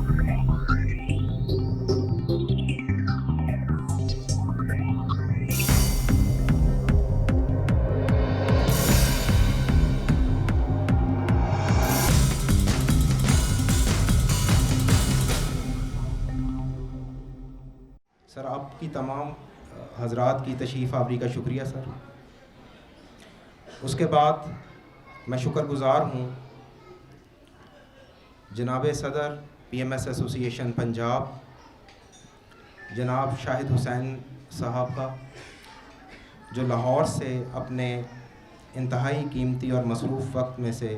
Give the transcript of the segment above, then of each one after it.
Sir, आपकी तमाम हजरात की तशरीफ़ आवरी का शुक्रिया सर। उसके बाद मैं शुक्रगुज़ार हूँ जनाब सदर PMS एसोसिएशन पंजाब जनाब शाहिद हुसैन साहब का, जो लाहौर से अपने इंतहाई कीमती और मसरूफ़ वक्त में से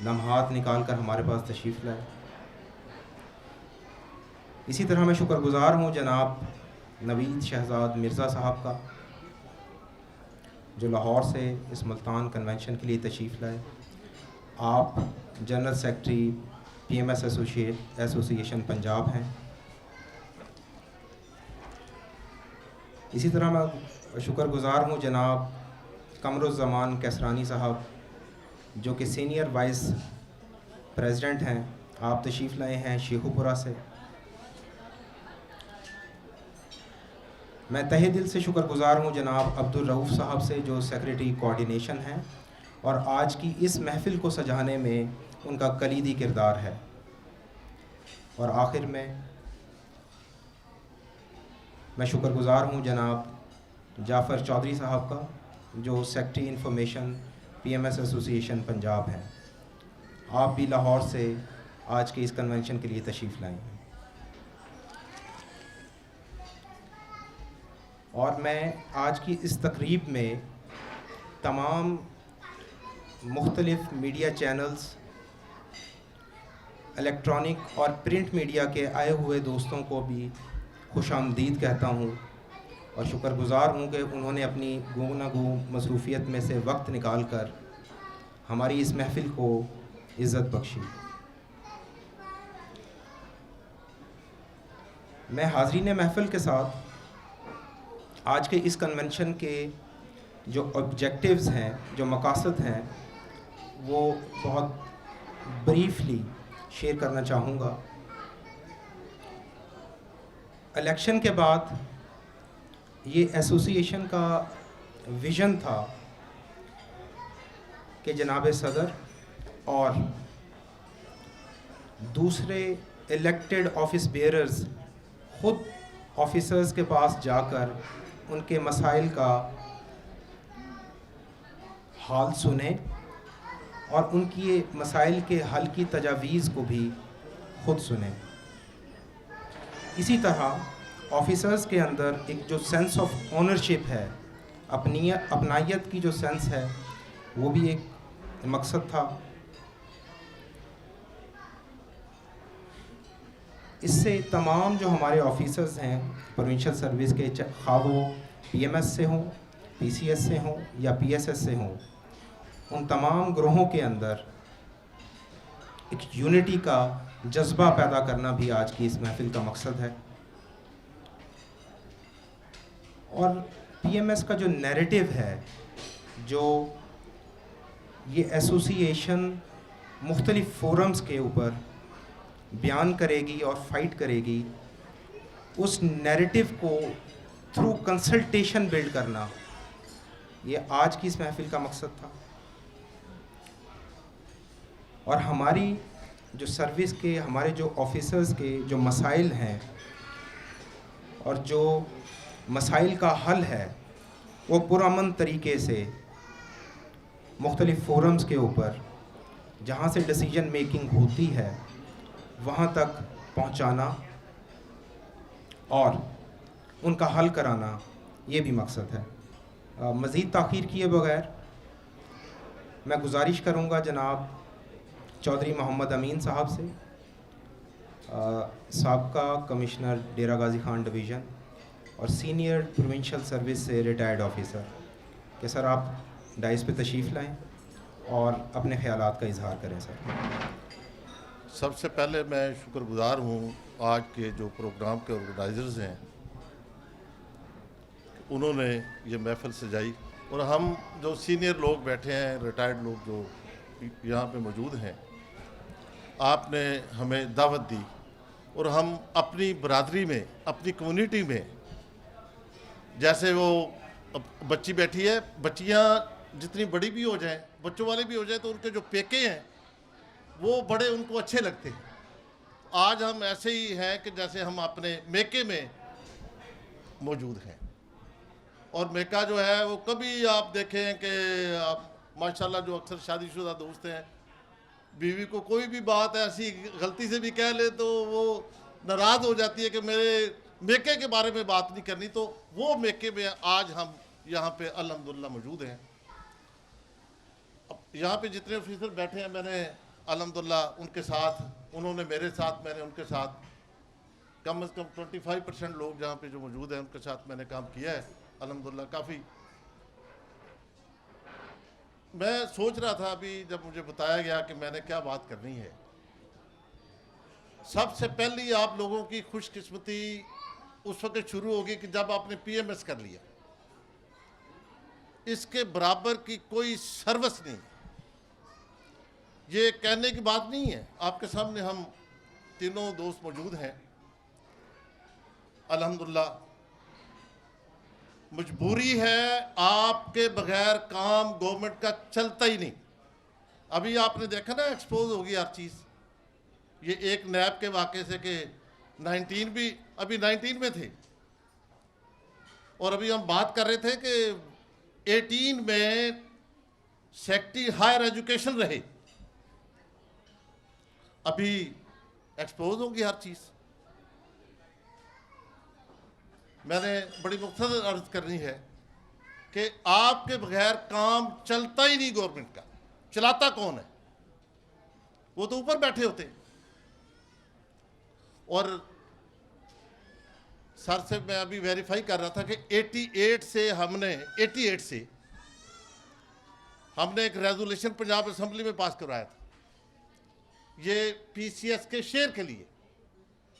लम्हात निकाल कर हमारे पास तशरीफ़ लाए। इसी तरह मैं शुक्रगुज़ार हूँ जनाब नवीद शहज़ाद मिर्ज़ा साहब का, जो लाहौर से इस मुल्तान कन्वेंशन के लिए तशरीफ़ लाए। आप general secretary PMS association Punjab हैं। इसी तरह मैं शुक्रगुज़ार हूँ जनाब कमरुज़्ज़मान कैसरानी साहब, जो कि सीनियर वाइस प्रेसिडेंट हैं। आप तशरीफ़ लाए हैं शेखुपुरा से। मैं तहे दिल से शुक्रगुज़ार हूँ जनाब अब्दुल रऊफ़ साहब से, जो सेक्रेटरी कोऑर्डिनेशन हैं और आज की इस महफ़िल को सजाने में उनका कलीदी किरदार है। और आखिर में मैं शुक्रगुज़ार हूँ जनाब जाफ़र चौधरी साहब का, जो secretary information PMS association Punjab हैं। आप भी लाहौर से आज के इस कन्वेंशन के लिए तशरीफ़ लाए हैं। और मैं आज की इस तकरीब में तमाम मुख्तलिफ़ मीडिया चैनल्स, इलेक्ट्रॉनिक और प्रिंट मीडिया के आए हुए दोस्तों को भी खुशामदीद कहता हूँ और शुक्रगुज़ार हूँ कि उन्होंने अपनी गू न गू मसरूफ़ियत में से वक्त निकाल कर हमारी इस महफ़िल को इज़्ज़त बख्शी। मैं हाज़रीन महफ़िल के साथ आज के इस कन्वेंशन के जो ऑब्जेक्टिव्स हैं, जो मकासद हैं, वो बहुत ब्रीफली शेयर करना चाहूँगा। इलेक्शन के बाद ये एसोसिएशन का विज़न था कि जनाब सदर और दूसरे इलेक्टेड ऑफिस बेयरर्स ख़ुद ऑफिसर्स के पास जाकर उनके मसाइल का हाल सुने और उनकी मसाइल के हल की तजावीज़ को भी ख़ुद सुने। इसी तरह ऑफिसर्स के अंदर एक जो सेंस ऑफ ओनरशिप है, अपनायत की जो सेंस है, वो भी एक मकसद था। इससे तमाम जो हमारे ऑफिसर्स हैं प्रोविंशियल सर्विस के, खा वो PMS से हों, PCS से हों या PSS से हों, उन तमाम ग्रोहों के अंदर एक यूनिटी का जज्बा पैदा करना भी आज की इस महफ़िल का मकसद है। और PMS का जो नैरेटिव है, जो ये एसोसिएशन मुख्तलिफ़ फोरम्स के ऊपर बयान करेगी और फाइट करेगी, उस नैरेटिव को थ्रू कंसल्टेशन बिल्ड करना, ये आज की इस महफ़िल का मकसद था। और हमारी जो सर्विस के, हमारे जो ऑफिसर्स के जो मसाइल हैं और जो मसाइल का हल है, वो पुरअमन तरीके से मुख्तलिफ़ फोरम्स के ऊपर जहाँ से डिसीजन मेकिंग होती है वहाँ तक पहुँचाना और उनका हल कराना, ये भी मकसद है। मज़ीद ताख़ीर किए बगैर मैं गुजारिश करूँगा जनाब चौधरी मोहम्मद अमीन साहब से, साबका कमिश्नर डेरा गाज़ी खान डिवीज़न और सीनियर प्रोविंशियल सर्विस से रिटायर्ड ऑफिसर, कि सर आप डाइस पे तशरीफ़ लाएँ और अपने ख़यालात का इजहार करें। सर, सबसे पहले मैं शुक्रगुज़ार हूँ आज के जो प्रोग्राम के ऑर्गेनाइज़र्स हैं, उन्होंने ये महफ़िल सजाई और हम जो सीनियर लोग बैठे हैं, रिटायर्ड लोग जो यहाँ पे मौजूद हैं, आपने हमें दावत दी और हम अपनी बरादरी में, अपनी कम्युनिटी में, जैसे वो बच्ची बैठी है, बच्चियाँ जितनी बड़ी भी हो जाएं, बच्चों वाले भी हो जाए, तो उनके जो पेके हैं वो बड़े उनको अच्छे लगते हैं। आज हम ऐसे ही हैं कि जैसे हम अपने मेके में मौजूद हैं। और मेका जो है वो कभी आप देखें कि आप माशाल्लाह जो अक्सर शादीशुदा दोस्त हैं, बीवी को कोई भी बात ऐसी गलती से भी कह ले तो वो नाराज़ हो जाती है कि मेरे मेके के बारे में बात नहीं करनी। तो वो मेके में आज हम यहाँ पे अल्हम्दुलिल्लाह मौजूद हैं। अब यहाँ पे जितने ऑफिसर बैठे हैं, मैंने अल्हम्दुलिल्लाह उनके साथ, उन्होंने मेरे साथ, मैंने उनके साथ कम से कम 25% लोग जहाँ पे जो मौजूद हैं उनके साथ मैंने काम किया है अल्हम्दुलिल्लाह। काफ़ी मैं सोच रहा था अभी जब मुझे बताया गया कि मैंने क्या बात करनी है। सबसे पहली आप लोगों की खुशकिस्मती उस वक्त शुरू होगी कि जब आपने पीएमएस कर लिया। इसके बराबर की कोई सर्विस नहीं। ये कहने की बात नहीं है, आपके सामने हम तीनों दोस्त मौजूद हैं अल्हम्दुलिल्लाह। मजबूरी है, आपके बगैर काम गवर्नमेंट का चलता ही नहीं। अभी आपने देखा ना, एक्सपोज होगी हर चीज़। ये एक नैब के वाक़े से कि 19 भी अभी 19 में थे, और अभी हम बात कर रहे थे कि 18 में सेक्रेटरी हायर एजुकेशन रहे। अभी एक्सपोज होगी हर चीज़। मैंने बड़ी मुख्तसर अर्ज करनी है कि आपके बगैर काम चलता ही नहीं गवर्नमेंट का। चलाता कौन है? वो तो ऊपर बैठे होते। और सर से मैं अभी वेरीफाई कर रहा था कि 88 से हमने एक रेजोल्यूशन पंजाब असेंबली में पास करवाया था, ये पीसीएस के शेयर के लिए।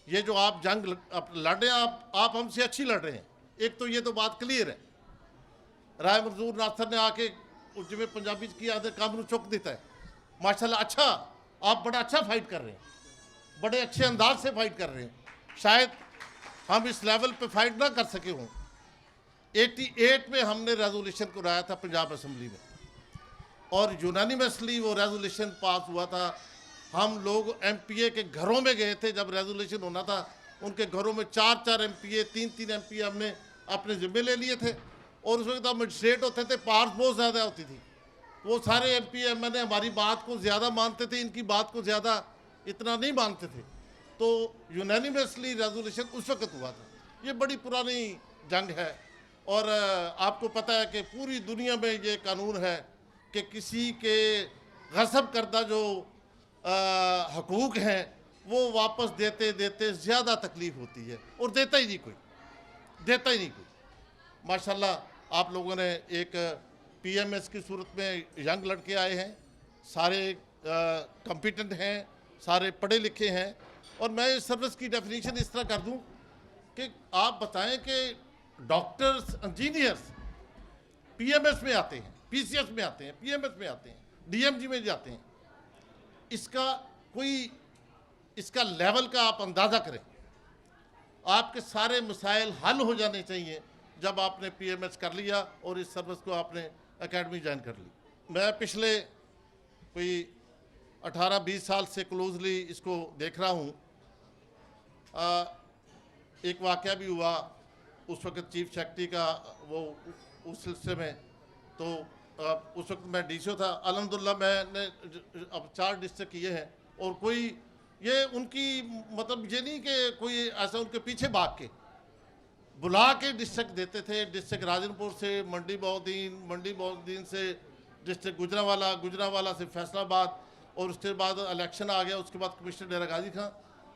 ये जो आप जंग लड़ रहे हैं, आप हमसे अच्छी लड़ रहे हैं। एक तो ये तो बात क्लियर है। राय मंजूर नासर ने आके जिम्मे पंजाबी की आदत काम चुक देता है। माशाल्लाह, अच्छा, आप बड़ा अच्छा फाइट कर रहे हैं, बड़े अच्छे अंदाज से फाइट कर रहे हैं। शायद हम इस लेवल पे फाइट ना कर सके हों। 88 में हमने रेजोल्यूशन कराया था पंजाब असेंबली में, और यूनानिमसली वो रेजोल्यूशन पास हुआ था। हम लोग एमपीए के घरों में गए थे जब रेजोल्यूशन होना था। उनके घरों में 4-4 एमपीए, 3-3 एमपीए हमने अपने जिम्मे ले लिए थे। और उस वक्त मजिस्ट्रेट होते थे, पावर्स बहुत ज़्यादा होती थी। वो सारे एमपीए मैंने हमारी बात को ज़्यादा मानते थे, इनकी बात को ज़्यादा इतना नहीं मानते थे। तो यूनानिमसली रेजोल्यूशन उस वक्त हुआ था। ये बड़ी पुरानी जंग है, और आपको पता है कि पूरी दुनिया में ये कानून है कि किसी के गसब करदा जो हकूक़ हैं वो वापस देते देते ज़्यादा तकलीफ़ होती है, और देता ही नहीं कोई। माशाल्लाह, आप लोगों ने एक पीएमएस की सूरत में यंग लड़के आए हैं, सारे कॉम्पिटेंट हैं, सारे पढ़े लिखे हैं। और मैं इस सर्विस की डेफिनेशन इस तरह कर दूं कि आप बताएं कि डॉक्टर्स, इंजीनियर्स पीएमएस में आते हैं, पीसीएस में आते हैं, पीएमएस में आते हैं, डीएमजी में जाते हैं। इसका लेवल का आप अंदाज़ा करें। आपके सारे मसाइल हल हो जाने चाहिए जब आपने पीएमएस कर लिया और इस सर्विस को आपने एकेडमी ज्वाइन कर ली। मैं पिछले कोई 18-20 साल से क्लोजली इसको देख रहा हूँ। एक वाक़या भी हुआ उस वक्त चीफ सेक्रेटरी का, वो उस सिलसिले में, तो उस वक्त मैं डीसीओ था। अल्हम्दुलिल्लाह मैंने अब 4 डिस्ट्रिक्ट किए हैं, और कोई ये उनकी मतलब ये नहीं कि कोई ऐसा उनके पीछे भाग के बुला के डिस्ट्रिक्ट देते थे। डिस्ट्रिक्ट राजनपुर से मंडी बहाउद्दीन से डिस्ट्रिक्ट गुजरांवाला से फैसलाबाद, और उसके बाद इलेक्शन आ गया, उसके बाद कमिश्नर डेरा गाजी खां।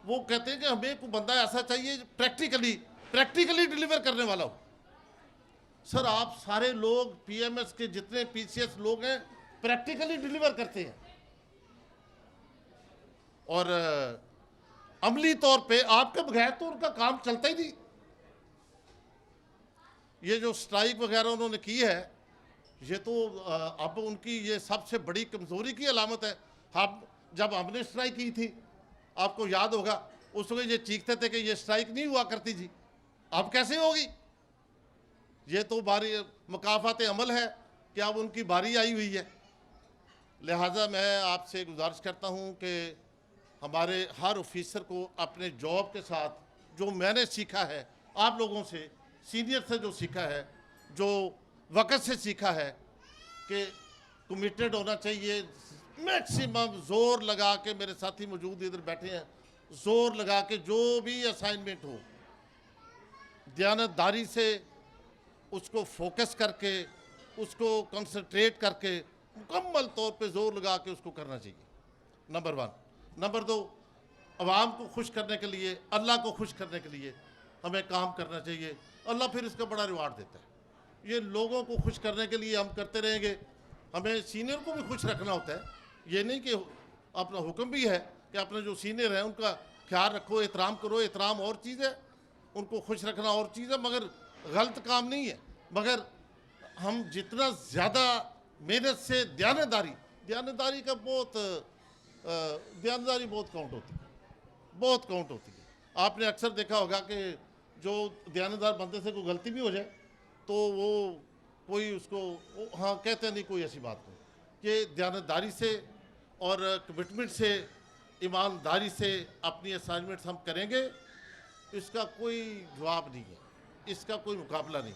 वो कहते हैं कि हमें कोई बंदा ऐसा चाहिए प्रैक्टिकली डिलीवर करने वाला हो। सर, आप सारे लोग पीएमएस के जितने पीसीएस लोग हैं प्रैक्टिकली डिलीवर करते हैं, और अमली तौर पे आपके बगैर तो उनका काम चलता ही नहीं। ये जो स्ट्राइक वगैरह उन्होंने की है, ये तो अब उनकी ये सबसे बड़ी कमज़ोरी की अलामत है। हम जब हमने स्ट्राइक की थी, आपको याद होगा, उस वक्त ये चीखते थे कि ये स्ट्राइक नहीं हुआ करती जी, अब कैसे होगी? ये तो बारी मकाफात अमल है कि अब उनकी बारी आई हुई है। लिहाजा मैं आपसे गुजारिश करता हूँ कि हमारे हर ऑफिसर को अपने जॉब के साथ जो मैंने सीखा है, आप लोगों से, सीनियर से जो सीखा है, जो वक़्त से सीखा है, कि कमिटेड होना चाहिए। मैक्सिमम जोर लगा के, मेरे साथी मौजूद इधर बैठे हैं, जोर लगा के जो भी असाइनमेंट हो, दयानतदारी से उसको फोकस करके, उसको कंसंट्रेट करके, मुकम्मल तौर पे जोर लगा के उसको करना चाहिए। नंबर 1। नंबर 2, अवाम को खुश करने के लिए, अल्लाह को खुश करने के लिए हमें काम करना चाहिए। अल्लाह फिर इसका बड़ा रिवार्ड देता है। ये लोगों को खुश करने के लिए हम करते रहेंगे। हमें सीनियर को भी खुश रखना होता है। ये नहीं कि अपना हुक्म भी है कि अपने जो सीनियर हैं उनका ख्याल रखो, एहतराम करो। एहतराम और चीज़ है, उनको खुश रखना और चीज़ है, मगर गलत काम नहीं है। मगर हम जितना ज़्यादा मेहनत से दयानतदारी का दयानतदारी बहुत काउंट होती है, बहुत काउंट होती है। आपने अक्सर देखा होगा कि जो दयानतदार बंदे से कोई गलती भी हो जाए तो वो कोई उसको हाँ कहते नहीं, कोई ऐसी बात नहीं। ये दयानतदारी से और कमिटमेंट से, ईमानदारी से अपनी असाइनमेंट्स हम करेंगे, इसका कोई जवाब नहीं है, इसका कोई मुकाबला नहीं।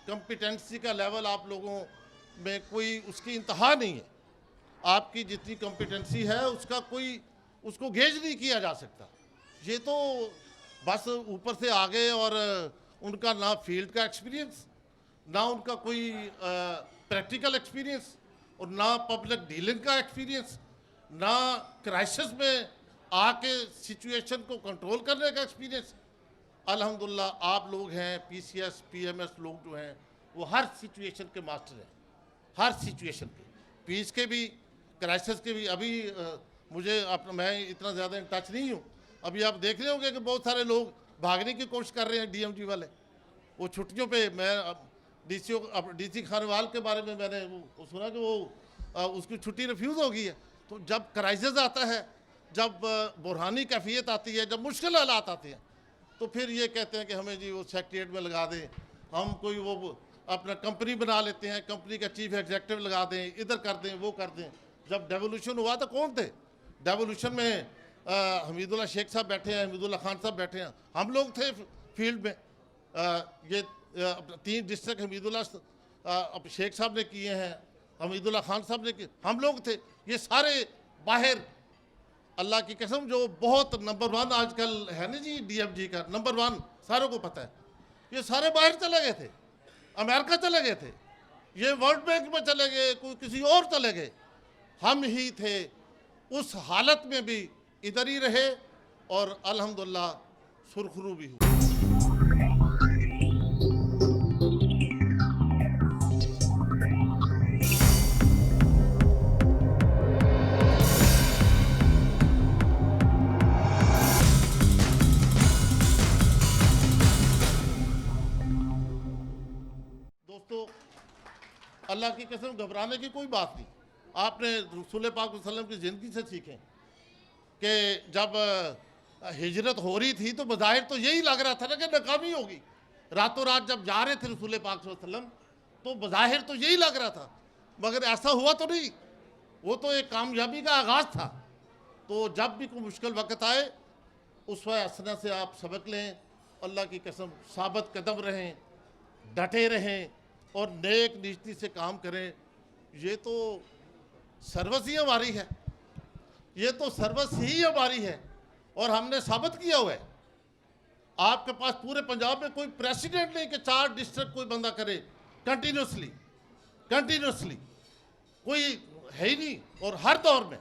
कॉम्पिटेंसी का लेवल आप लोगों में कोई उसकी इंतहा नहीं है। आपकी जितनी कॉम्पिटेंसी है उसका कोई उसको गेज नहीं किया जा सकता। ये तो बस ऊपर से आ गए और उनका ना फील्ड का एक्सपीरियंस, ना उनका कोई प्रैक्टिकल एक्सपीरियंस, और ना पब्लिक डीलिंग का एक्सपीरियंस, ना क्राइसिस में आके सिचुएशन को कंट्रोल करने का एक्सपीरियंस। अल्हम्दुलिल्लाह आप लोग हैं, पीसीएस पीएमएस लोग जो हैं वो हर सिचुएशन के मास्टर हैं, हर सिचुएशन के, पीस के भी, क्राइसिस के भी। अभी मैं इतना ज़्यादा इन टच नहीं हूँ। अभी आप देख रहे होंगे कि बहुत सारे लोग भागने की कोशिश कर रहे हैं डीएमजी वाले। वो छुट्टियों पे, मैं डीसी खानवाल के बारे में मैंने वो सुना कि वो उसकी छुट्टी रिफ्यूज़ हो गई है। तो जब क्राइसिस आता है, जब बुरहानी कैफियत आती है, जब मुश्किल हालात आते हैं, तो फिर ये कहते हैं कि हमें जी वो सेक्रेटरीट में लगा दें, हम कोई वो अपना कंपनी बना लेते हैं, कंपनी का चीफ एग्जीक्यूटिव लगा दें, इधर कर दें, वो कर दें। जब डेवोल्यूशन हुआ तो कौन थे? डेवोल्यूशन में हमीदुल्लाह शेख साहब बैठे हैं, हमीदुल्लाह खान साहब बैठे हैं, हम लोग थे फील्ड में। ये 3 डिस्ट्रिक्ट हमीदुल्लाह शेख साहब ने किए हैं, हमीदुल्लाह खान साहब ने किए, हम लोग थे। ये सारे बाहर, अल्लाह की कसम, जो बहुत नंबर 1 आजकल है ना जी डीएमजी का नंबर 1, सारों को पता है, ये सारे बाहर चले गए थे, अमेरिका चले गए थे, ये वर्ल्ड बैंक में चले गए, कोई किसी और चले गए। हम ही थे उस हालत में भी इधर ही रहे और अल्हम्दुलिल्लाह सुरखरू भी हुए। दोस्तों, अल्लाह की कसम घबराने की कोई बात नहीं। आपने रसूल पाक वसल्लम की ज़िंदगी से सीखें कि जब हिजरत हो रही थी तो बज़ाहिर तो यही लग रहा था ना कि नाकामी होगी। रातों रात जब जा रहे थे रसूल पाक वसल्लम तो बज़ाहिर तो यही लग रहा था, मगर ऐसा हुआ तो नहीं। वो तो एक कामयाबी का आगाज़ था। तो जब भी कोई मुश्किल वक्त आए, उस हसना से आप सबक लें, अल्लाह की कसम साबित कदम रहें, डटे रहें और नेक नीति से काम करें। ये तो सर्विस ही हमारी है, ये तो सर्विस ही हमारी है और हमने साबित किया हुआ है। आपके पास पूरे पंजाब में कोई प्रेसिडेंट नहीं कि 4 डिस्ट्रिक्ट कोई बंदा करे कंटिन्यूसली, कोई है ही नहीं, और हर दौर में।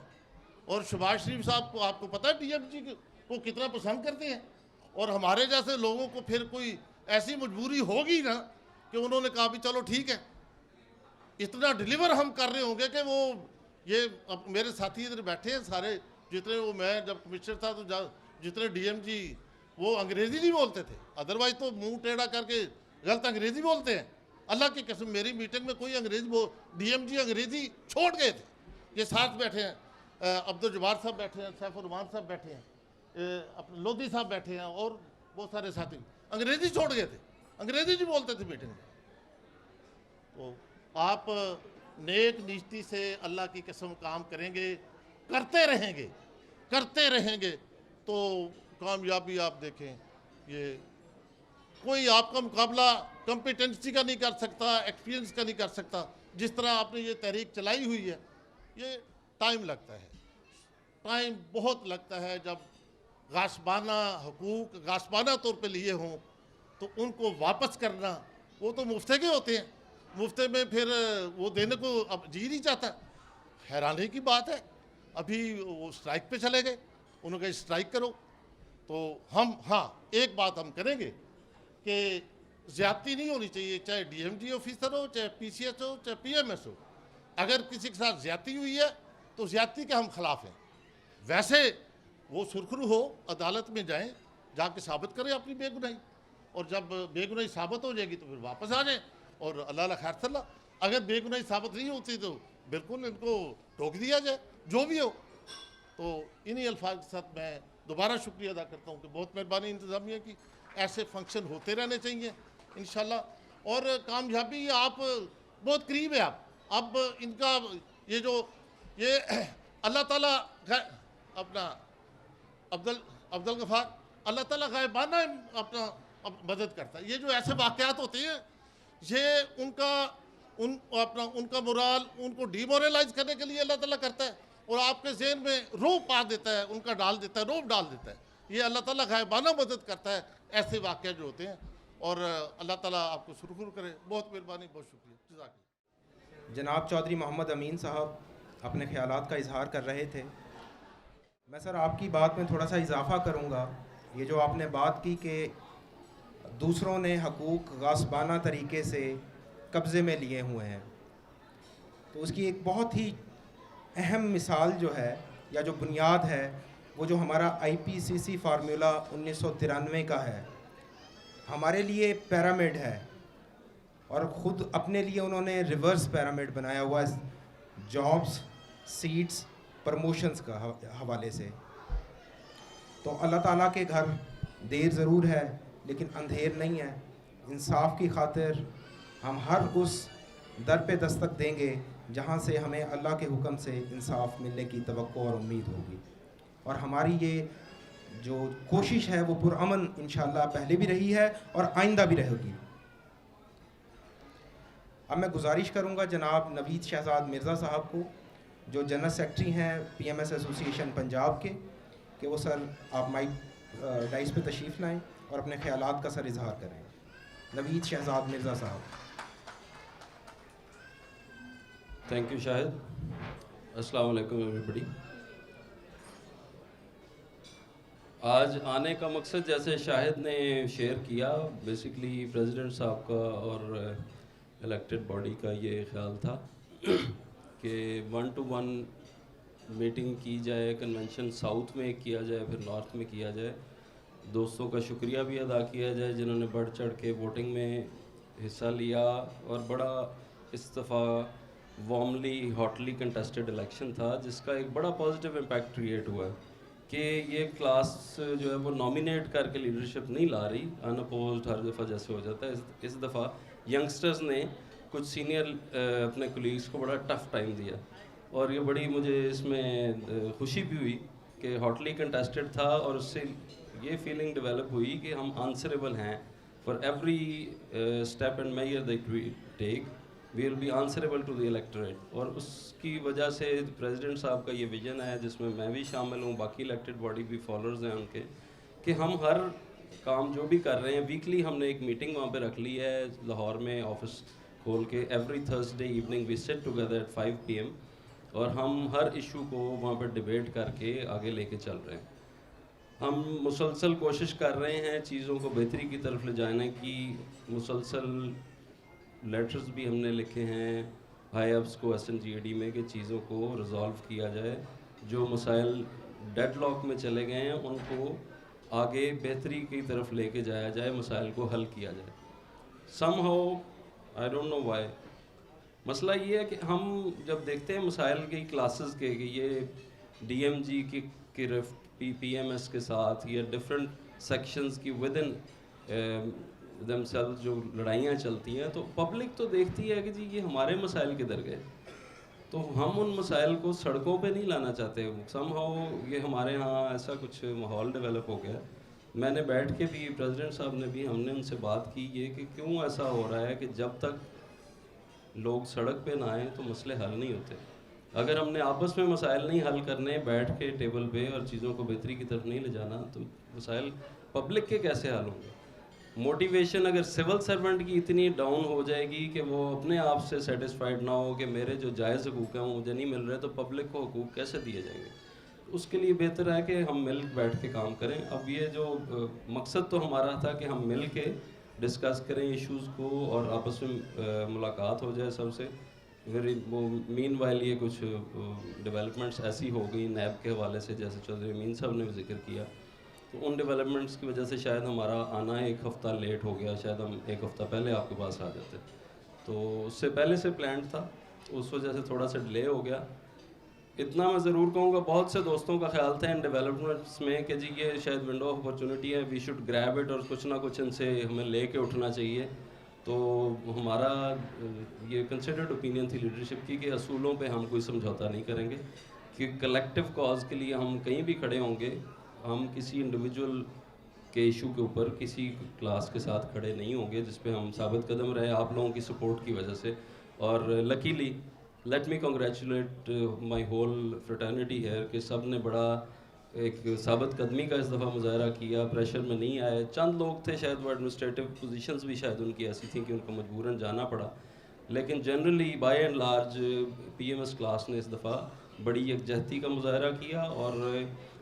और शहबाज शरीफ साहब को आपको पता है डीएमजी को कितना पसंद करते हैं, और हमारे जैसे लोगों को फिर कोई ऐसी मजबूरी होगी ना कि उन्होंने कहा भी चलो ठीक है, इतना डिलीवर हम कर रहे होंगे कि वो ये अब मेरे साथी इधर बैठे हैं सारे, जितने वो, मैं जब कमिश्नर था तो जितने डीएमजी वो अंग्रेज़ी नहीं बोलते थे, अदरवाइज़ तो मुंह टेढ़ा करके गलत अंग्रेज़ी बोलते हैं। अल्लाह की कसम मेरी मीटिंग में कोई अंग्रेज़ी डीएमजी अंग्रेज़ी छोड़ गए थे। ये साथ बैठे हैं अब्दुल जब्बार साहब बैठे हैं, सैफुर रहमान साहब बैठे हैं, अपने लोधी साहब बैठे हैं और बहुत सारे साथी अंग्रेजी छोड़ गए थे, अंग्रेजी नहीं बोलते थे मीटिंग में। तो आप नेक नीति से अल्लाह की कसम काम करेंगे, करते रहेंगे तो कामयाबी आप देखें। ये कोई आपका मुकाबला कॉम्पिटेंसी का नहीं कर सकता, एक्सपीरियंस का नहीं कर सकता। जिस तरह आपने ये तहरीक चलाई हुई है, ये टाइम लगता है, टाइम बहुत लगता है। जब गासबाना हुकूक गासबाना तौर पे लिए हों तो उनको वापस करना, वो तो मुफ्ते के होते हैं, मुफ्ते में फिर वो देने को अब जी नहीं चाहता। हैरानी की बात है, अभी वो स्ट्राइक पे चले गए, उन्होंने कहा स्ट्राइक करो। तो हम हाँ एक बात हम करेंगे कि ज़्यादती नहीं होनी चाहिए, चाहे डीएमडी ऑफिसर हो, चाहे पीसीएस हो, चाहे पीएमएस हो। अगर किसी के साथ ज़्यादती हुई है तो ज़्यादती के हम खिलाफ हैं। वैसे वो सुरखरू हो, अदालत में जाएं, जाके साबित करें अपनी बेगुनाही, और जब बेगुनाही साबित हो जाएगी तो फिर वापस आ जाएं और अल्लाह खैर सल्ला। अगर बेगुनाही साबित नहीं होती तो बिल्कुल इनको टोक दिया जाए, जो भी हो। तो इन्हीं अल्फाज के साथ मैं दोबारा शुक्रिया अदा करता हूँ कि बहुत मेहरबानी इंतज़ामिया की, ऐसे फंक्शन होते रहने चाहिए इंशाल्लाह। और कामयाबी आप बहुत करीब है। आप अब इनका ये अल्लाह ताला अपना अब्दुल गफ़ार, अल्लाह ताला गायबाना अपना मदद करता है। ये जो ऐसे वाक़यात होते हैं, ये उनका मोराल, उनको डीमोरलाइज करने के लिए अल्लाह ताला करता है और आपके ज़हन में रोब पा देता है, उनका डाल देता है, रोब डाल देता है। ये अल्लाह ताला गायबाना मदद करता है ऐसे वाक़यात जो होते हैं। और अल्लाह ताला आपको सुरखुर करे। बहुत मेहरबानी, बहुत शुक्रिया, जज़ाकल्लाह। जनाब चौधरी मोहम्मद अमीन साहब अपने ख़यालात का इजहार कर रहे थे। मैं सर आपकी बात में थोड़ा सा इजाफ़ा करूँगा। ये जो आपने बात की कि दूसरों ने हकूक़ गासबाना तरीके से कब्ज़े में लिए हुए हैं, तो उसकी एक बहुत ही अहम मिसाल जो है या जो बुनियाद है, वो जो हमारा आईपीसीसी फार्मूला 1993 का है, हमारे लिए पिरामिड है और ख़ुद अपने लिए उन्होंने रिवर्स पिरामिड बनाया हुआ है, जॉब्स, सीट्स, प्रमोशंस का हवाले से। तो अल्लाह ताला के घर देर ज़रूर है लेकिन अंधेर नहीं है। इंसाफ की खातिर हम हर उस दर पे दस्तक देंगे जहाँ से हमें अल्लाह के हुक्म से इंसाफ मिलने की तवक्को और उम्मीद होगी। और हमारी ये जो कोशिश है वो पुरअमन इंशाअल्लाह पहले भी रही है और आइंदा भी रहेगी। अब मैं गुजारिश करूँगा जनाब नवीद शहजाद मिर्ज़ा साहब को, जो जनरल सेक्रेटरी हैं पीएमएस एसोसिएशन पंजाब के, कि वो सर आप माइक डाइस पे तशरीफ़ लाएँ और अपने ख्यालात का सर इजहार करें। नवीद शहजाद मिर्ज़ा साहब। Thank you Shahid. अस्सलाम वालेकुम एवरीबॉडी। आज आने का मकसद जैसे शाहिद ने शेयर किया, बेसिकली प्रेसिडेंट साहब का और इलेक्टेड बॉडी का ये ख्याल था कि 1-to-1 मीटिंग की जाए, कन्वेंशन साउथ में किया जाए, फिर नॉर्थ में किया जाए। दोस्तों का शुक्रिया भी अदा किया जाए जिन्होंने बढ़ चढ़ के वोटिंग में हिस्सा लिया और बड़ा इस दफ़ा वार्मली हॉटली कंटेस्टेड इलेक्शन था, जिसका एक बड़ा पॉजिटिव इम्पैक्ट क्रिएट हुआ है कि ये क्लास जो है वो नॉमिनेट करके लीडरशिप नहीं ला रही, अनअपोज्ड हर दफ़ा जैसे हो जाता है। इस दफ़ा यंगस्टर्स ने कुछ सीनियर अपने कोलीग्स को बड़ा टफ टाइम दिया और ये बड़ी मुझे इसमें खुशी भी हुई कि हॉटली कंटेस्टेड था और उससे ये फीलिंग डेवलप हुई कि हम आंसरेबल हैं for every step and measure that we take, we will be answerable to the electorate. और उसकी वजह से प्रेसिडेंट साहब का ये विजन है, जिसमें मैं भी शामिल हूँ, बाकी इलेक्टेड बॉडी भी फॉलोअर्स हैं उनके, कि हम हर काम जो भी कर रहे हैं वीकली हमने एक मीटिंग वहाँ पे रख ली है लाहौर में, ऑफिस खोल के। Every Thursday evening we sit together at 5 PM और हम हर इशू को वहाँ पर डिबेट करके आगे लेके चल रहे हैं। हम मुसलसल कोशिश कर रहे हैं चीज़ों को बेहतरी की तरफ ले जाने की। मुसलसल लेटर्स भी हमने लिखे हैं हाई अप्स को SNGAD में कि चीज़ों को रिजॉल्व किया जाए, जो मसाइल डेडलॉक में चले गए हैं उनको आगे बेहतरी की तरफ लेके जाया जाए, मसाइल को हल किया जाए। Somehow I don't know why, मसला ये है कि हम जब देखते हैं मसाइल की क्लासेस के कि ये डीएमजी की पीएमएस के साथ या डिफरेंट सेक्शंस की विद इन दमसेल्फ जो लड़ाइयाँ चलती हैं, तो पब्लिक तो देखती है कि जी ये हमारे मसाइल किधर गए, तो हम उन मसाइल को सड़कों पे नहीं लाना चाहते। समहाउ ये हमारे यहाँ ऐसा कुछ माहौल डेवलप हो गया। मैंने बैठ के भी, प्रेसिडेंट साहब ने भी, हमने उनसे बात की ये कि क्यों ऐसा हो रहा है कि जब तक लोग सड़क पे ना आए तो मसले हल नहीं होते। अगर हमने आपस में मसाइल नहीं हल करने बैठ के टेबल पे और चीज़ों को बेहतरी की तरफ नहीं ले जाना, तो मसाइल पब्लिक के कैसे हल होंगे। मोटिवेशन अगर सिविल सर्वेंट की इतनी डाउन हो जाएगी कि वो अपने आप से सेटिस्फाइड ना हो कि मेरे जो जायज़ हकूक़ हैं वो मुझे नहीं मिल रहे, तो पब्लिक को हकूक़ कैसे दिए जाएंगे। उसके लिए बेहतर है कि हम मिल बैठ के काम करें। अब ये जो मकसद तो हमारा था कि हम मिल के डिस्कस करें इश्यूज़ को और आपस में मुलाकात हो जाए सबसे। फिर वो मीन वाइल ये कुछ डेवलपमेंट्स ऐसी हो गई नैब के हवाले से, जैसे चौधरी अमीन साहब ने भी जिक्र किया, तो उन डेवलपमेंट्स की वजह से शायद हमारा आना एक हफ़्ता लेट हो गया। शायद हम एक हफ़्ता पहले आपके पास आ जाते, तो उससे पहले से प्लान था, उस वजह से थोड़ा सा डिले हो गया। इतना मैं ज़रूर कहूँगा, बहुत से दोस्तों का ख्याल था इन डेवलपमेंट्स में कि जी ये शायद विंडो ऑफ अपॉर्चुनिटी है, वी शुड ग्रैब इट और कुछ ना कुछ इनसे हमें ले के उठना चाहिए। तो हमारा ये कंसिडर्ड ओपिनियन थी लीडरशिप की कि असूलों पे हम कोई समझौता नहीं करेंगे, कि कलेक्टिव कॉज के लिए हम कहीं भी खड़े होंगे, हम किसी इंडिविजुअल के इशू के ऊपर किसी क्लास के साथ खड़े नहीं होंगे, जिस पे हम साबित कदम रहे आप लोगों की सपोर्ट की वजह से। और luckily let me congratulate my whole fraternity है कि सब ने बड़ा एक साबित कदमी का इस दफ़ा मुजाहरा किया, प्रेशर में नहीं आए। चंद लोग थे शायद वो एडमिनिस्ट्रेटिव पोजीशंस भी शायद उनकी ऐसी थी कि उनको मजबूरन जाना पड़ा, लेकिन generally by and large PMS class ने इस दफ़ा बड़ी यकजहती का मुजाहरा किया और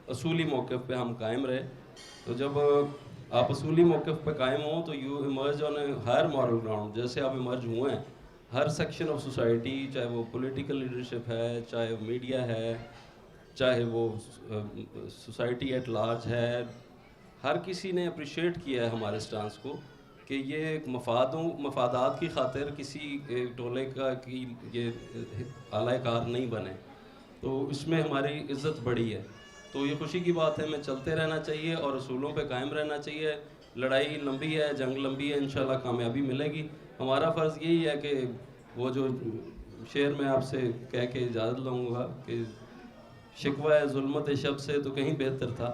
असूली मौक़िफ़ पे हम कायम रहे। तो जब आप असूली मौक़िफ़ पे कायम हों तो you emerge on a higher moral ground, जैसे आप इमर्ज हुए हैं। हर सेक्शन ऑफ सोसाइटी, चाहे वो पॉलिटिकल लीडरशिप है, चाहे मीडिया है, चाहे वो सोसाइटी एट लार्ज है, हर किसी ने अप्रिशिएट किया है हमारे स्टांस को कि ये एक मफादात की खातिर किसी एक टोले का की ये आलाकार नहीं बने, तो इसमें हमारी इज़्ज़त बढ़ी है। तो ये खुशी की बात है, हमें चलते रहना चाहिए और असूलों पे कायम रहना चाहिए। लड़ाई लंबी है, जंग लंबी है, इंशाल्लाह कामयाबी मिलेगी। हमारा फ़र्ज़ यही है कि वो जो शेर मैं आपसे कह के इजाज़त लूँगा कि शिकवा है जुल्मत शब से तो कहीं बेहतर था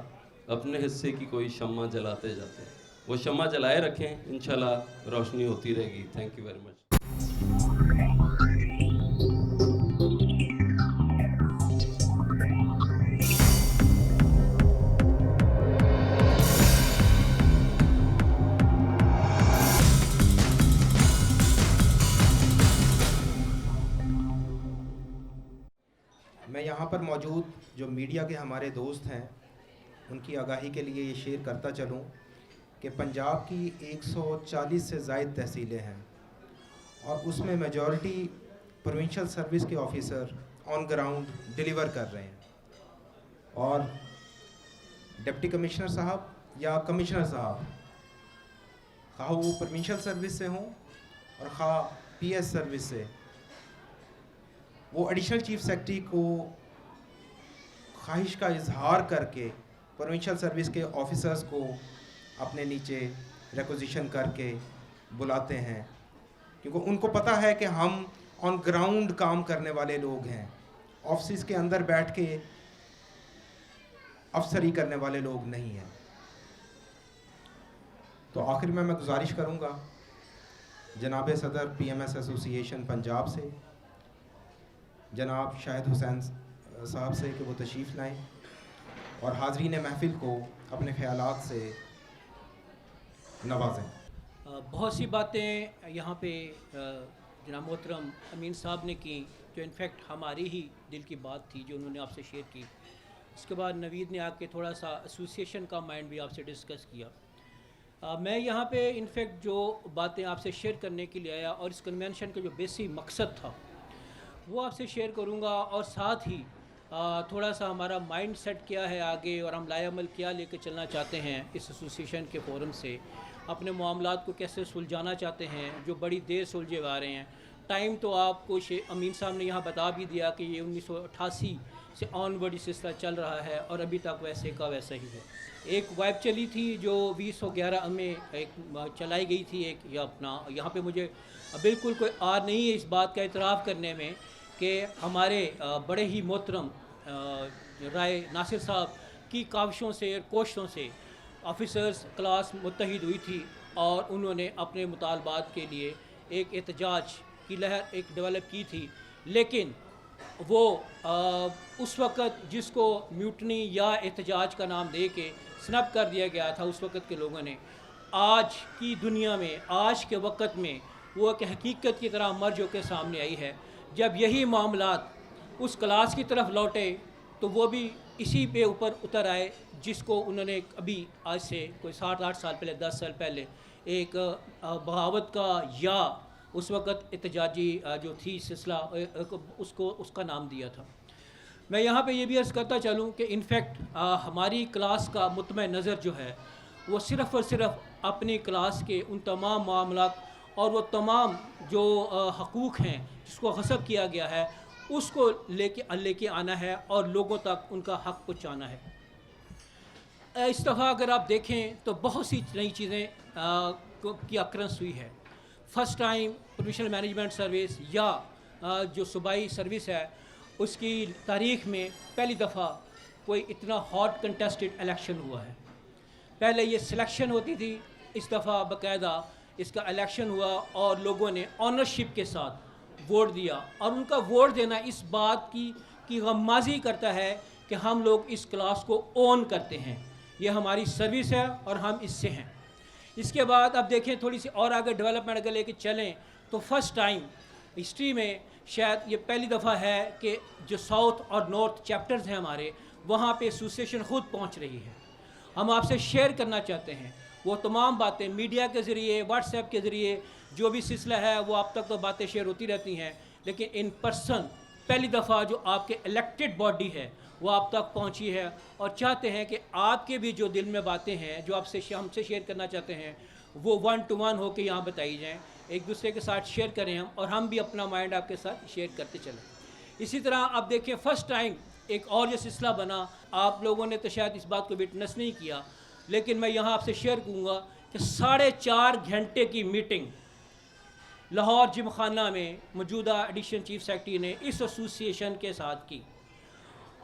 अपने हिस्से की कोई शम्मा जलाते जाते। वो शम्मा जलाए रखें, इंशाल्लाह रोशनी होती रहेगी। Thank you very much. मैं यहाँ पर मौजूद जो मीडिया के हमारे दोस्त हैं उनकी आगाही के लिए ये शेयर करता चलूँ कि पंजाब की 140 से ज़ायद तहसीलें हैं और उसमें मेजॉरिटी प्रोविंशियल सर्विस के ऑफिसर ऑन ग्राउंड डिलीवर कर रहे हैं। और डिप्टी कमिश्नर साहब या कमिश्नर साहब, खा वो प्रोविंशियल सर्विस से हों और खा पीएस सर्विस से, वो एडिशनल चीफ सेक्रेटरी को ख्वाहिश का इजहार करके प्रोविंशियल सर्विस के ऑफिसर्स को अपने नीचे रिक्वेजिशन करके बुलाते हैं, क्योंकि उनको पता है कि हम ऑन ग्राउंड काम करने वाले लोग हैं, ऑफिस के अंदर बैठ के अफसरी करने वाले लोग नहीं हैं। तो आखिर में मैं गुजारिश करूंगा जनाब सदर पीएमएस एसोसिएशन पंजाब से, जनाब शाहिद हुसैन साहब से कि वो तशरीफ़ लाएँ और हाज़रीन महफ़िल को अपने ख़यालात से नवाजें। बहुत सी बातें यहाँ पे जनाब मोहतरम अमीन साहब ने की जो इनफैक्ट हमारी ही दिल की बात थी जो उन्होंने आपसे शेयर की। उसके बाद नवीद ने आके थोड़ा सा एसोसिएशन का माइंड भी आपसे डिस्कस किया। मैं यहाँ पे इनफैक्ट जो बातें आपसे शेयर करने के लिए आया और इस कन्वेंशन का जो बेसिक मकसद था वो आपसे शेयर करूँगा, और साथ ही थोड़ा सा हमारा माइंड सेट क्या है आगे और हम लाएअमल क्या लेकर चलना चाहते हैं इस एसोसिएशन के फ़ोरम से, अपने मामलात को कैसे सुलझाना चाहते हैं जो बड़ी देर सुलझे आ रहे हैं। टाइम तो आपको अमीन साहब ने यहाँ बता भी दिया कि ये 1988 से ऑनवर्ड ये सिलसिला चल रहा है और अभी तक वैसे का वैसा ही है। एक वाइब चली थी जो 2011 में एक चलाई गई थी, एक या अपना यहाँ पे मुझे बिल्कुल कोई आर नहीं है इस बात का इतराफ़ करने में कि हमारे बड़े ही मोहतरम राय नासिर साहब की काविशों से और कोशिशों से ऑफिसर्स क्लास मुत्तहिद हुई थी और उन्होंने अपने मुतालबात के लिए एक एहतजाज की लहर एक डेवलप की थी। लेकिन वो उस वक़्त जिसको म्यूटनी या एहतजाज का नाम दे के स्नब कर दिया गया था उस वक़्त के लोगों ने, आज की दुनिया में आज के वक़्त में वो एक हकीकत की तरह मर्ज होकर सामने आई है। जब यही मामलात उस क्लास की तरफ लौटे तो वो भी इसी पे ऊपर उतर आए जिसको उन्होंने अभी आज से कोई 7-8 साल पहले 10 साल पहले एक बगावत का या उस वक़्त एहतजाजी जो थी सिलसिला उसको उसका नाम दिया था। मैं यहाँ पे ये भी अर्ज़ करता चलूँ कि इनफैक्ट हमारी क्लास का मुतमईन नज़र जो है वो सिर्फ़ और सिर्फ अपनी क्लास के उन तमाम मामलात और वो तमाम जो हकूक़ हैं जिसको गस्ब किया गया है उसको लेके आना है और लोगों तक उनका हक़ पहुँचाना है। इस दफ़ा अगर आप देखें तो बहुत सी नई चीज़ें की अक्रंस हुई है। First time provincial management service या जो सूबाई सर्विस है उसकी तारीख़ में पहली दफ़ा कोई इतना हॉट कंटेस्टेड इलेक्शन हुआ है। पहले ये सिलेक्शन होती थी, इस दफ़ा बाकायदा इसका इलेक्शन हुआ और लोगों ने ऑनरशिप के साथ वोट दिया और उनका वोट देना इस बात की गम्माज़ी करता है कि हम लोग इस क्लास को ओन करते हैं, ये हमारी सर्विस है और हम इससे हैं। इसके बाद अब देखें थोड़ी सी और आगे डेवलपमेंट अगर लेके चलें तो फर्स्ट टाइम हिस्ट्री में शायद ये पहली दफ़ा है कि जो साउथ और नॉर्थ चैप्टर्स हैं हमारे वहाँ पे एसोसिएशन ख़ुद पहुँच रही है। हम आपसे शेयर करना चाहते हैं वो तमाम बातें मीडिया के ज़रिए व्हाट्सएप के ज़रिए जो भी सिलसिला है वो आप तक तो बातें शेयर होती रहती हैं, लेकिन इन पर्सन पहली दफ़ा जो आपके इलेक्टेड बॉडी है वो आप तक पहुंची है और चाहते हैं कि आपके भी जो दिल में बातें हैं जो आपसे हमसे शेयर करना चाहते हैं वो 1 to 1 होकर यहाँ बताई जाएं, एक दूसरे के साथ शेयर करें हम और हम भी अपना माइंड आपके साथ शेयर करते चलें। इसी तरह आप देखें फ़र्स्ट टाइम एक और जो सिलसिला बना, आप लोगों ने तो शायद इस बात को विटनेस नहीं किया, लेकिन मैं यहाँ आपसे शेयर करूँगा कि 4.5 घंटे की मीटिंग लाहौर जिमखाना में मौजूदा एडिशनल चीफ सेक्रेटरी ने इस एसोसिएशन के साथ की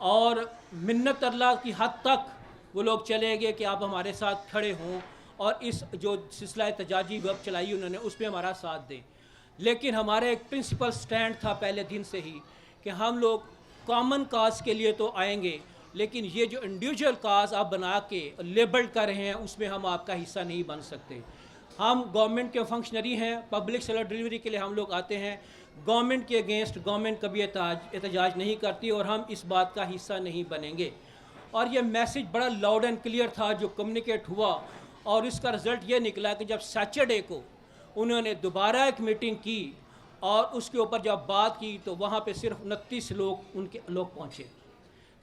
और मिन्नत अल्लाह की हद तक वो लोग चले गए कि आप हमारे साथ खड़े हों और इस जो सिलसिला एहतजाजी वेब चलाई उन्होंने उस पर हमारा साथ दें। लेकिन हमारा एक प्रिंसिपल स्टैंड था पहले दिन से ही कि हम लोग कॉमन काज के लिए तो आएंगे, लेकिन ये जो इंडिविजुअल काज आप बना के लेबल कर रहे हैं उसमें हम आपका हिस्सा नहीं बन सकते। हम गवर्नमेंट के फंक्शनरी हैं, पब्लिक सर्विस डिलीवरी के लिए हम लोग आते हैं, गवर्नमेंट के अगेंस्ट गवर्नमेंट कभी एहतजाज नहीं करती और हम इस बात का हिस्सा नहीं बनेंगे। और ये मैसेज बड़ा लाउड एंड क्लियर था जो कम्युनिकेट हुआ और इसका रिज़ल्ट ये निकला कि जब सैटरडे को उन्होंने दोबारा एक मीटिंग की और उसके ऊपर जब बात की तो वहाँ पे सिर्फ 29 लोग पहुँचे।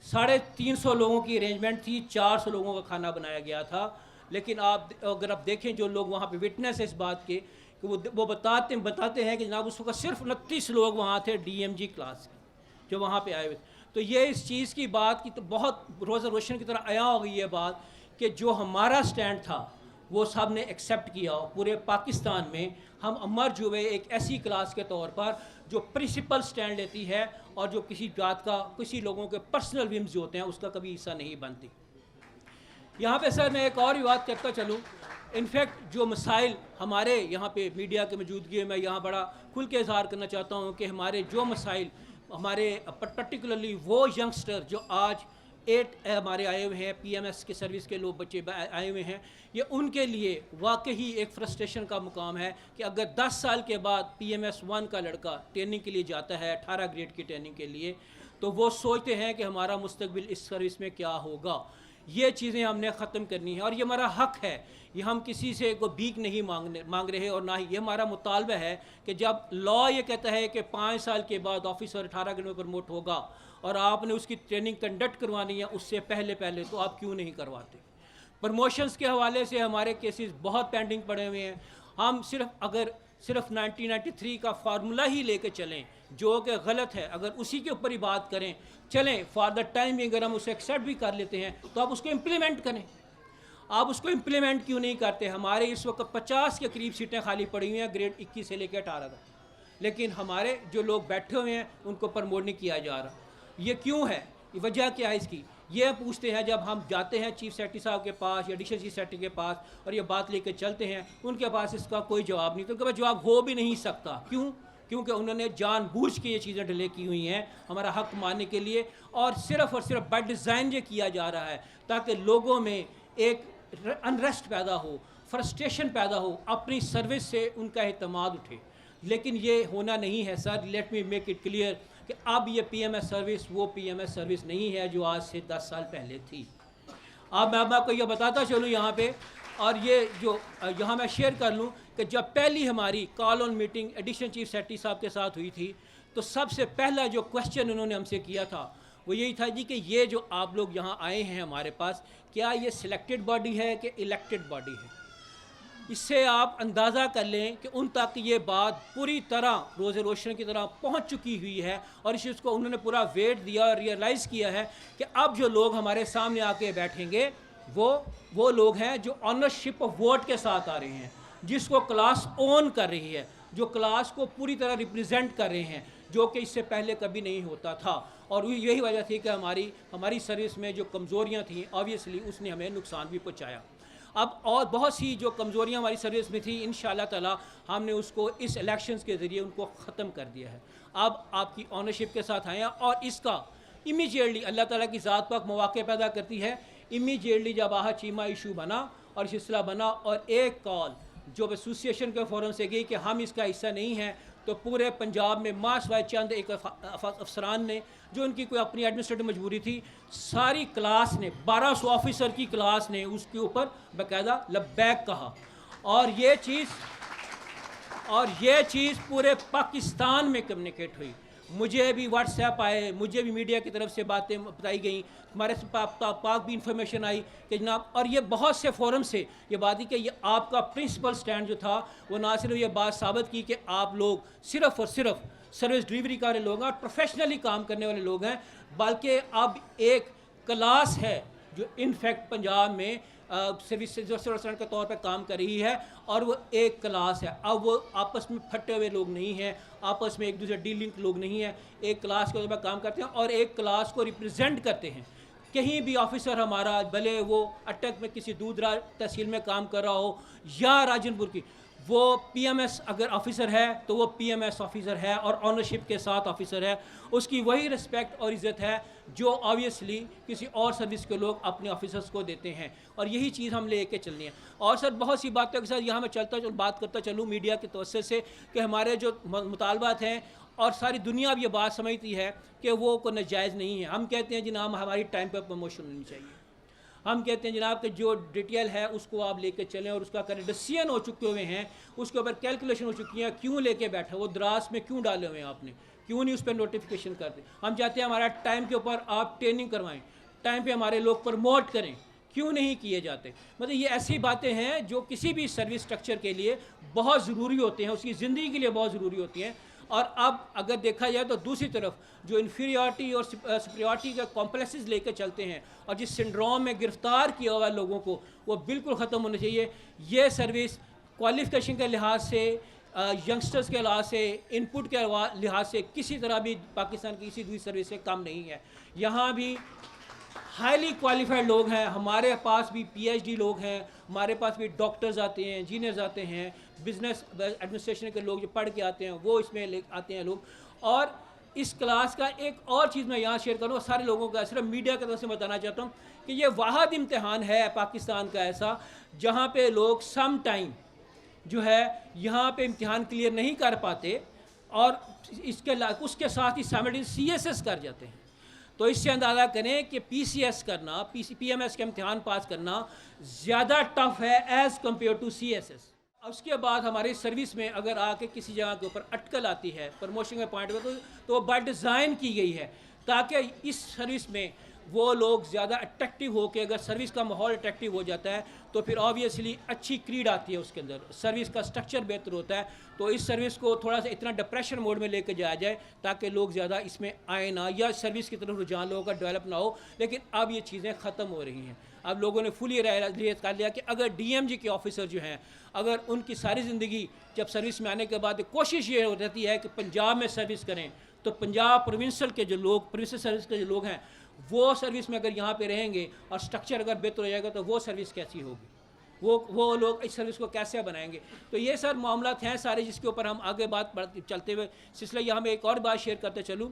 350 लोगों की अरेंजमेंट थी, 400 लोगों का खाना बनाया गया था। लेकिन अगर आप देखें जो लोग वहाँ पे विटनेस है इस बात के कि वो बताते हैं कि जनाब उस वक्त सिर्फ 29 लोग वहाँ थे DMG क्लास के जो वहाँ पे आए हुए। तो ये इस चीज़ की बात की तो बहुत रोज़ रोशन की तरह आया हो गई है बात कि जो हमारा स्टैंड था वो सब ने एक्सेप्ट किया। पूरे पाकिस्तान में हम अमर जुए एक ऐसी क्लास के तौर पर जो प्रिंसिपल स्टैंड लेती है और जो किसी बात का किसी लोगों के पर्सनल विम्स जो होते हैं उसका कभी हिस्सा नहीं बनती। यहाँ पे सर मैं एक और भी बात करता चलूँ, इनफैक्ट जो मसाइल हमारे यहाँ पे मीडिया की मौजूदगी में यहाँ बड़ा खुल के इजहार करना चाहता हूँ कि हमारे जो मसाइल हमारे पर्टिकुलरली वो यंगस्टर जो आज 8 हमारे आए हुए हैं PMS के सर्विस के लोग बच्चे आए हुए हैं, ये उनके लिए वाकई एक फ्रस्ट्रेशन का मुकाम है कि अगर 10 साल के बाद PMS 1 का लड़का ट्रेनिंग के लिए जाता है 18 ग्रेड की ट्रेनिंग के लिए तो वो सोचते हैं कि हमारा मुस्तकबिल इस सर्विस में क्या होगा। ये चीज़ें हमने ख़त्म करनी है और ये हमारा हक़ है, ये हम किसी से को भीख नहीं मांग रहे और ना ही ये हमारा मुतालबा है कि जब लॉ ये कहता है कि 5 साल के बाद ऑफिसर 18 ग्रेड में प्रमोट होगा और आपने उसकी ट्रेनिंग कंडक्ट करवानी है उससे पहले तो आप क्यों नहीं करवाते। प्रमोशंस के हवाले से हमारे केसेस बहुत पेंडिंग पड़े हुए हैं। हम सिर्फ 1993 का फार्मूला ही लेके चलें जो कि गलत है, अगर उसी के ऊपर ही बात करें, चलें फॉर द टाइम भी अगर हम उसे एक्सेप्ट भी कर लेते हैं तो आप उसको इम्प्लीमेंट करें। आप उसको इम्प्लीमेंट क्यों नहीं करते? हमारे इस वक्त 50 के करीब सीटें खाली पड़ी हुई हैं ग्रेड 21 से लेकर 18 तक, लेकिन हमारे जो लोग बैठे हुए हैं उनको प्रमोट नहीं किया जा रहा। ये क्यों है? वजह क्या है इसकी? ये पूछते हैं जब हम जाते हैं चीफ सेक्रेटरी साहब के पास या एडिशनल चीफ सेक्रेटरी के पास और ये बात लेकर चलते हैं, उनके पास इसका कोई जवाब नहीं। तो उनके पास जवाब हो भी नहीं सकता। क्यों? क्योंकि उन्होंने जानबूझ के ये चीज़ें डिले की हुई हैं हमारा हक मानने के लिए, और सिर्फ बाय डिज़ाइन ये किया जा रहा है ताकि लोगों में एक अनरेस्ट पैदा हो, फ्रस्ट्रेशन पैदा हो, अपनी सर्विस से उनका एतमाद उठे। लेकिन ये होना नहीं है sir. Let me make it clear कि अब ये पीएमएस सर्विस वो पीएमएस सर्विस नहीं है जो आज से 10 साल पहले थी। अब मैं आपको ये बताता चलूँ यहाँ पे, और ये जो यहाँ मैं शेयर कर लूँ कि जब पहली हमारी call on meeting additional chief secretary साहब के साथ हुई थी तो सबसे पहला जो क्वेश्चन उन्होंने हमसे किया था वो यही था जी कि ये जो आप लोग यहाँ आए हैं हमारे पास, क्या ये सिलेक्टेड बॉडी है कि इलेक्टेड बॉडी है? इससे आप अंदाज़ा कर लें कि उन तक ये बात पूरी तरह रोज़े रोशन की तरह पहुंच चुकी हुई है, और इस चीज़ को उन्होंने पूरा वेट दिया और रियलाइज़ किया है कि अब जो लोग हमारे सामने आके बैठेंगे वो लोग हैं जो ऑनरशिप ऑफ वोट के साथ आ रहे हैं, जिसको क्लास ओन कर रही है, जो क्लास को पूरी तरह रिप्रेजेंट कर रहे हैं, जो कि इससे पहले कभी नहीं होता था। और यही वजह थी कि हमारी सर्विस में जो कमज़ोरियाँ थीं ऑब्वियसली उसने हमें नुकसान भी पहुँचाया। अब और बहुत सी जो कमज़ोरियाँ हमारी सर्विस में थी इंशाअल्लाह ताला हमने उसको इस इलेक्शंस के ज़रिए उनको ख़त्म कर दिया है। अब आपकी ऑनरशिप के साथ आए हैं और इसका इमीडिएटली अल्लाह ताला की ज़ात पाक मौक़े पैदा करती है। इमीडिएटली जब आहा चीमा इशू बना और सिलसिला बना और एक कॉल जो एसोसिएशन के फोरम से गई कि हम इसका हिस्सा नहीं हैं, तो पूरे पंजाब में मास वाइज चंद एक अफसरान ने जो उनकी कोई अपनी एडमिनिस्ट्रेटिव मजबूरी थी, सारी क्लास ने 1200 ऑफिसर की क्लास ने उसके ऊपर बाकायदा लब्बैक कहा। और ये चीज़ पूरे पाकिस्तान में कम्युनिकेट हुई। मुझे भी व्हाट्सएप आए, मुझे भी मीडिया की तरफ से बातें बताई गई, हमारे पाक भी इंफॉर्मेशन आई कि जनाब, और ये बहुत से फोरम से ये बात ही कि ये आपका प्रिंसिपल स्टैंड जो था वो ना सिर्फ ये बात साबित की कि आप लोग सिर्फ़ और सिर्फ सर्विस डिलीवरी करने वाले लोग हैं और प्रोफेशनली काम करने वाले लोग हैं, बल्कि अब एक क्लास है जो इनफैक्ट पंजाब में सर्विस के तौर पर काम कर रही है, और वो एक क्लास है। अब वो आपस में फटे हुए लोग नहीं हैं, आपस में एक दूसरे डीलिंक लोग नहीं हैं, एक क्लास के तौर पर काम करते हैं और एक क्लास को रिप्रेजेंट करते हैं। कहीं भी ऑफिसर हमारा, भले वो अटक में किसी दूसरा तहसील में काम कर रहा हो या राजनपुर की, वो पीएमएस अगर ऑफिसर है तो वो पीएमएस ऑफिसर है और ऑनरशिप के साथ ऑफिसर है, उसकी वही रिस्पेक्ट और इज़्ज़त है जो ऑब्वियसली किसी और सर्विस के लोग अपने ऑफिसर्स को देते हैं, और यही चीज़ हम लेके चलनी है। और सर बहुत सी बातों के साथ यहाँ मैं बात करता चलूँ मीडिया के तवज्जो से कि हमारे जो मुतालबात हैं, और सारी दुनिया भी ये बात समझती है कि वो को नाजायज़ नहीं है। हम कहते हैं जनाब हमारी टाइम पर प्रमोशन होनी चाहिए, हम कहते हैं जनाब कि जो डिटेल है उसको आप लेके चलें और उसका करें डिसीजन हो चुके हुए हैं, उसके ऊपर कैलकुलेशन हो चुकी है, क्यों लेके बैठे, वो दराज में क्यों डाले हुए हैं आपने, क्यों नहीं उस पर नोटिफिकेशन करते। हम चाहते हैं हमारा टाइम के ऊपर आप ट्रेनिंग करवाएं, टाइम पे हमारे लोग प्रमोट करें, क्यों नहीं किए जाते। मतलब ये ऐसी बातें हैं जो किसी भी सर्विस स्ट्रक्चर के लिए बहुत ज़रूरी होते हैं, उसकी ज़िंदगी के लिए बहुत ज़रूरी होती हैं। और अब अगर देखा जाए तो दूसरी तरफ जो इन्फीरियरिटी और सुपीरियरिटी के कॉम्प्लेक्सेस लेकर चलते हैं और जिस सिंड्रोम में गिरफ़्तार किया हुआ लोगों को, वो बिल्कुल ख़त्म होना चाहिए। ये सर्विस क्वालिफ़िकेशन के लिहाज से, यंगस्टर्स के लिहाज से, इनपुट के लिहाज से किसी तरह भी पाकिस्तान की किसी दूसरी सर्विस से कम नहीं है। यहाँ भी हाईली क्वालिफाइड लोग हैं, हमारे पास भी पीएचडी लोग हैं, हमारे पास भी डॉक्टर्स आते हैं, इंजीनियर्स आते हैं, बिजनेस एडमिनिस्ट्रेशन के लोग जो पढ़ के आते हैं वो इसमें आते हैं लोग। और इस क्लास का एक और चीज़ मैं यहाँ शेयर करूँ, सारे लोगों का, सिर्फ मीडिया की तरफ से बताना चाहता हूँ कि ये वाहिद इम्तिहान है पाकिस्तान का ऐसा जहाँ पे लोग सम टाइम जो है यहाँ पे इम्तिहान क्लियर नहीं कर पाते और उसके साथ ही साइमल्टेनियस CSS कर जाते हैं। तो इससे अंदाज़ा करें कि PCS करना, PMS के इम्तिहान पास करना ज़्यादा टफ है एज़ कम्पेयर टू CSS। उसके बाद हमारी सर्विस में अगर आके किसी जगह के ऊपर अटकल आती है प्रमोशन के पॉइंट में, तो बाय डिज़ाइन की गई है ताकि इस सर्विस में वो लोग ज़्यादा अट्रैक्टिव हो के, अगर सर्विस का माहौल अट्रैक्टिव हो जाता है तो फिर ऑब्वियसली अच्छी क्रीड आती है उसके अंदर, सर्विस का स्ट्रक्चर बेहतर होता है। तो इस सर्विस को थोड़ा सा इतना डिप्रेशन मोड में लेके जाया जाए ताकि लोग ज़्यादा इसमें आए ना, या सर्विस की तरफ रुझान लोगों का डेवलप ना हो। लेकिन अब ये चीज़ें ख़त्म हो रही हैं। अब लोगों ने फुली रियलाइज कर लिया कि अगर DMG के ऑफिसर जो हैं, अगर उनकी सारी ज़िंदगी जब सर्विस में आने के बाद कोशिश ये रहती है कि पंजाब में सर्विस करें, तो पंजाब प्रोविंशियल के जो लोग, प्रोविंशियल सर्विस के जो लोग हैं, वो सर्विस में अगर यहाँ पे रहेंगे और स्ट्रक्चर अगर बेहतर हो जाएगा तो वो सर्विस कैसी होगी, वो लोग इस सर्विस को कैसे बनाएंगे। तो ये सर मामला हैं सारे जिसके ऊपर हम आगे बात चलते हुए सिलसिले यहाँ में एक और बात शेयर करते चलूँ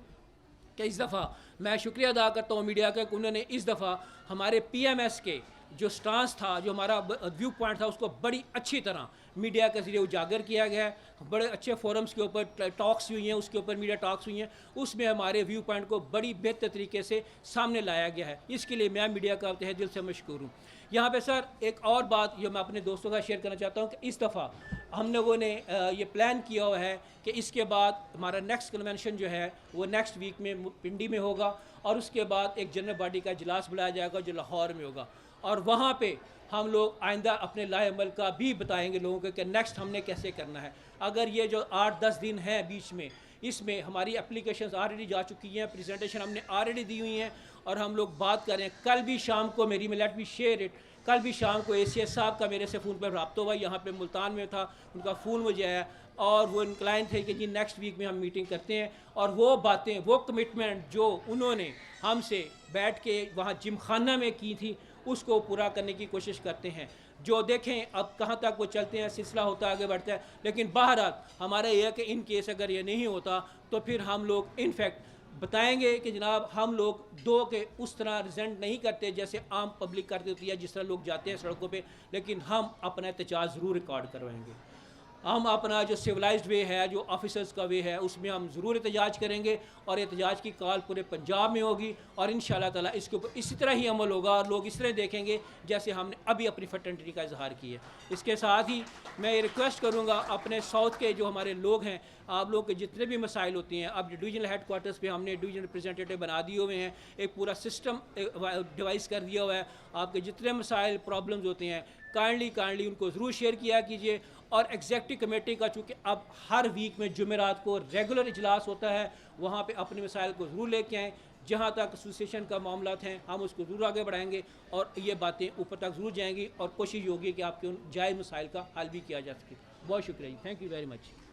कि इस दफ़ा मैं शुक्रिया अदा करता हूँ मीडिया का कि उन्होंने इस दफ़ा हमारे PMS के जो स्टांस था, जो हमारा व्यू पॉइंट था, उसको बड़ी अच्छी तरह मीडिया के ज़रिए उजागर किया गया है। बड़े अच्छे फोरम्स के ऊपर टॉक्स हुई हैं, उसके ऊपर मीडिया टॉक्स हुई हैं, उसमें हमारे व्यू पॉइंट को बड़ी बेहतर तरीके से सामने लाया गया है। इसके लिए मैं मीडिया का तहे दिल से मशकूर हूँ। यहाँ पे सर एक और बात जो मैं अपने दोस्तों का शेयर करना चाहता हूँ कि इस दफ़ा हम लोगों ने ये प्लान किया हुआ है कि इसके बाद हमारा नेक्स्ट कन्वेंशन जो है वो नेक्स्ट वीक में पिंडी में होगा, और उसके बाद एक जनरल बॉडी का इजलास बुलाया जाएगा जो लाहौर में होगा, और वहाँ पे हम लोग आइंदा अपने लाए अमल का भी बताएंगे लोगों को कि नेक्स्ट हमने कैसे करना है। अगर ये जो 8-10 दिन है बीच में, इसमें हमारी एप्लीकेशंस ऑलरेडी जा चुकी हैं, प्रेजेंटेशन हमने ऑलरेडी दी हुई हैं, और हम लोग बात कर रहे हैं। कल भी शाम को मेरी लेट मी शेयर इट, कल भी शाम को ACS साहब का मेरे से फ़ोन पर रब्ता हुआ, यहाँ पे मुल्तान में था, उनका फ़ोन मुझे आया और वो इंक्लाइन थे कि जी नेक्स्ट वीक में हम मीटिंग करते हैं, और वो बातें, वो कमिटमेंट जो उन्होंने हमसे बैठ के वहाँ जिम खाना में की थी, उसको पूरा करने की कोशिश करते हैं। जो देखें अब कहाँ तक वो चलते हैं, सिलसिला होता आगे बढ़ता है। लेकिन बहरहाल हमारा यह है कि इन केस अगर ये नहीं होता तो फिर हम लोग इनफैक्ट बताएंगे कि जनाब हम लोग दो के उस तरह रिजेंट नहीं करते जैसे आम पब्लिक करती होती है, जिस तरह लोग जाते हैं सड़कों पे, लेकिन हम अपना एहतजाज ज़रूर रिकॉर्ड करवाएंगे। हम अपना जो सिविलाइज्ड वे है, जो ऑफिसर्स का वे है, उसमें हम ज़रूर एहतजाज करेंगे, और एहतजाज की कॉल पूरे पंजाब में होगी, और इंशाअल्लाह ताला इसके ऊपर इसी तरह ही अमल होगा, और लोग इस तरह देखेंगे जैसे हमने अभी अपनी फर्टेनिटी का इजहार किया। इसके साथ ही मैं ये रिक्वेस्ट करूँगा अपने साउथ के जो हमारे लोग हैं, आप लोग के जितने भी मसाइल होती हैं, अब डिवीजनल हेडक्वार्टर्स पे हमने डिवीजनल रिप्रेजेंटेटिव बना दिए हुए हैं, एक पूरा सिस्टम डिवाइस कर दिया हुआ है। आपके जितने मसाइल प्रॉब्लम्स होते हैं काइंडली उनको ज़रूर शेयर किया कीजिए। और एग्जेक्टिव कमेटी का चूँकि अब हर वीक में जुमेरात को रेगुलर इजलास होता है, वहाँ पे अपने मसाइल को ज़रूर लेके आएँ। जहाँ तक एसोसिएशन का मामला हैं हम उसको ज़रूर आगे बढ़ाएंगे, और ये बातें ऊपर तक ज़रूर जाएंगी, और कोशिश होगी कि आपके उन जायज़ मसाइल का हल भी किया जा सके। बहुत शुक्रिया जी, थैंक यू वेरी मच।